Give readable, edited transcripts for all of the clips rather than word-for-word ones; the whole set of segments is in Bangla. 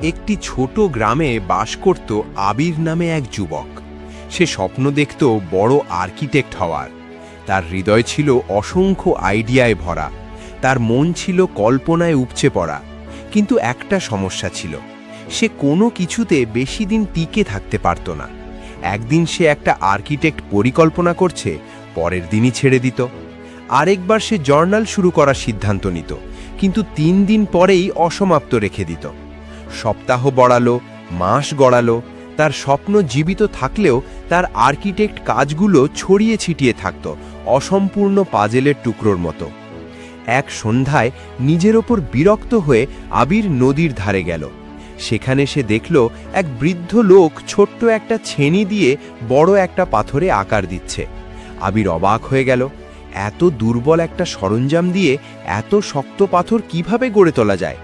একটি ছোট গ্রামে বাস করত আবির নামে এক যুবক। সে স্বপ্ন দেখত বড় আর্কিটেক্ট হওয়ার। তার হৃদয় ছিল অসংখ্য আইডিয়ায় ভরা, তার মন ছিল কল্পনায় উপচে পড়া। কিন্তু একটা সমস্যা ছিল, সে কোনো কিছুতে বেশি দিন টিকে থাকতে পারত না। একদিন সে একটা আর্কিটেক্ট পরিকল্পনা করছে, পরের দিনই ছেড়ে দিত। আরেকবার সে জার্নাল শুরু করার সিদ্ধান্ত নিত, কিন্তু 3 দিন পরেই অসমাপ্ত রেখে দিত। সপ্তাহ গড়ালো, মাস গড়ালো, তার স্বপ্ন জীবিত থাকলেও তার আর্কিটেক্ট কাজগুলো ছড়িয়ে ছিটিয়ে থাকত অসম্পূর্ণ পাজেলের টুকরোর মতো। এক সন্ধ্যায় নিজের ওপর বিরক্ত হয়ে আবির নদীর ধারে গেল। সেখানে সে দেখল এক বৃদ্ধ লোক ছোট্ট একটা ছেনি দিয়ে বড় একটা পাথরে আকার দিচ্ছে। আবির অবাক হয়ে গেল, এত দুর্বল একটা সরঞ্জাম দিয়ে এত শক্ত পাথর কিভাবে গড়ে তোলা যায়।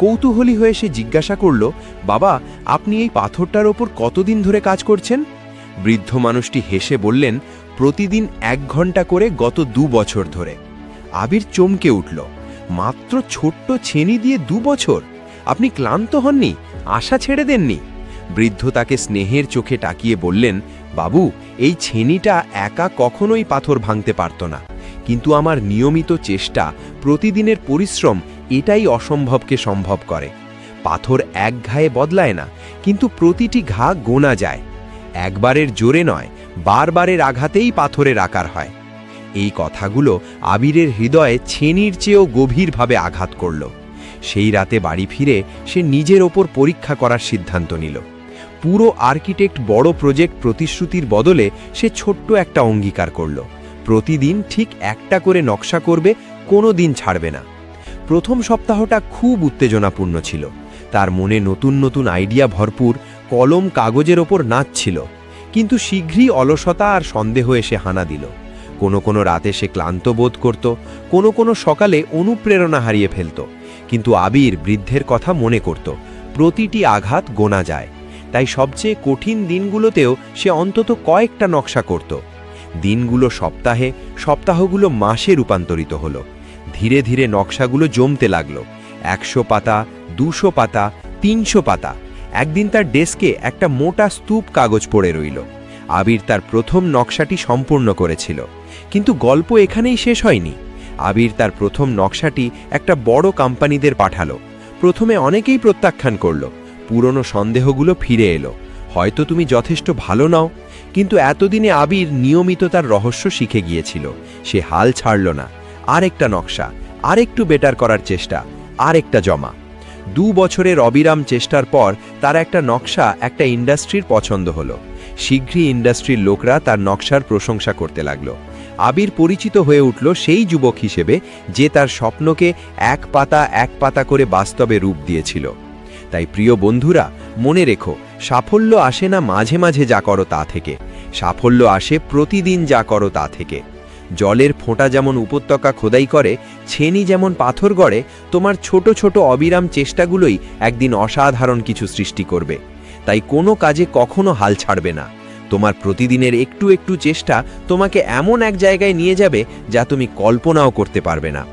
কৌতূহলী হয়ে সে জিজ্ঞাসা করল, বাবা, আপনি এই পাথরটার ওপর কতদিন ধরে কাজ করছেন? বৃদ্ধ মানুষটি হেসে বললেন, প্রতিদিন 1 ঘন্টা করে গত 2 বছর ধরে। আবির চমকে উঠল, মাত্র ছোট্ট ছেনি দিয়ে 2 বছর? আপনি ক্লান্ত হননি, আশা ছেড়ে দেননি? বৃদ্ধ তাকে স্নেহের চোখে তাকিয়ে বললেন, বাবু, এই ছেনিটা একা কখনোই পাথর ভাঙতে পারত না, কিন্তু আমার নিয়মিত চেষ্টা, প্রতিদিনের পরিশ্রম এটাই অসম্ভবকে সম্ভব করে। পাথর এক ঘায়ে বদলায় না, কিন্তু প্রতিটি ঘা গোনা যায়। একবারের জোরে নয়, বারবারের আঘাতেই পাথরের আকার হয়। এই কথাগুলো আবিরের হৃদয়ে ছেনির চেয়েও গভীরভাবে আঘাত করল। সেই রাতে বাড়ি ফিরে সে নিজের ওপর পরীক্ষা করার সিদ্ধান্ত নিল। পুরো আর্কিটেক্ট বড় প্রজেক্ট প্রতিশ্রুতির বদলে সে ছোট্ট একটা অঙ্গীকার করল, প্রতিদিন ঠিক একটা করে নকশা করবে, কোনো দিন ছাড়বে না। প্রথম সপ্তাহটা খুব উত্তেজনাপূর্ণ ছিল। তার মনে নতুন নতুন আইডিয়া ভরপুর, কলম কাগজের ওপর নাচছিল। কিন্তু শীঘ্রই অলসতা আর সন্দেহ এসে হানা দিল। কোনো রাতে সে ক্লান্ত বোধ করত, কোনো সকালে অনুপ্রেরণা হারিয়ে ফেলত। কিন্তু আবির বৃদ্ধের কথা মনে করত, প্রতিটি আঘাত গোনা যায়। তাই সবচেয়ে কঠিন দিনগুলোতেও সে অন্তত কয়েকটা নকশা করত। দিনগুলো সপ্তাহে, সপ্তাহগুলো মাসে রূপান্তরিত হলো। ধীরে ধীরে নকশাগুলো জমতে লাগলো। 100 পাতা, 200 পাতা, 300 পাতা। একদিন তার ডেস্কে একটা মোটা স্তূপ কাগজ পড়ে রইল। আবির তার প্রথম নকশাটি সম্পূর্ণ করেছিল। কিন্তু গল্প এখানেই শেষ হয়নি। আবির তার প্রথম নকশাটি একটা বড় কোম্পানিদের পাঠালো। প্রথমে অনেকেই প্রত্যাখ্যান করল, পুরনো সন্দেহগুলো ফিরে এলো, হয়তো তুমি যথেষ্ট ভালো নাও। কিন্তু এতদিনে আবির নিয়মিত তার রহস্য শিখে গিয়েছিল। সে হাল ছাড়ল না। আরেকটা নকশা, আরেকটু বেটার করার চেষ্টা, আরেকটা জমা। 2 বছরের অবিরাম চেষ্টার পর তার একটা নকশা একটা ইন্ডাস্ট্রির পছন্দ হলো। শীঘ্রই ইন্ডাস্ট্রির লোকরা তার নকশার প্রশংসা করতে লাগলো। আবির পরিচিত হয়ে উঠল সেই যুবক হিসেবে যে তার স্বপ্নকে এক পাতা করে বাস্তবে রূপ দিয়েছিল। তাই প্রিয় বন্ধুরা, মনে রেখো, সাফল্য আসে না মাঝে মাঝে যা করো তা থেকে, সাফল্য আসে প্রতিদিন যা করো তা থেকে। জলের ফোঁটা যেমন উপত্যকা খোদাই করে, ছেনি যেমন পাথর গড়ে, তোমার ছোট ছোট অবিরাম চেষ্টাগুলোই একদিন অসাধারণ কিছু সৃষ্টি করবে। তাই কোনো কাজে কখনো হাল ছাড়বে না। তোমার প্রতিদিনের একটু একটু চেষ্টা তোমাকে এমন এক জায়গায় নিয়ে যাবে যা তুমি কল্পনাও করতে পারবে না।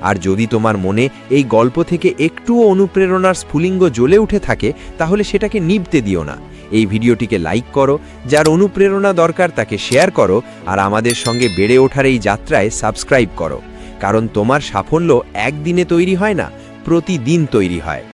আর যদি তোমার মনে এই গল্প থেকে একটুও অনুপ্রেরণার স্ফুলিঙ্গ জ্বলে উঠে থাকে, তাহলে সেটাকে নিভতে দিও না। এই ভিডিওটিকে লাইক করো, যার অনুপ্রেরণা দরকার তাকে শেয়ার করো, আর আমাদের সঙ্গে বেড়ে ওঠার এই যাত্রায় সাবস্ক্রাইব করো। কারণ তোমার সাফল্য একদিনে তৈরি হয় না, প্রতিদিন তৈরি হয়।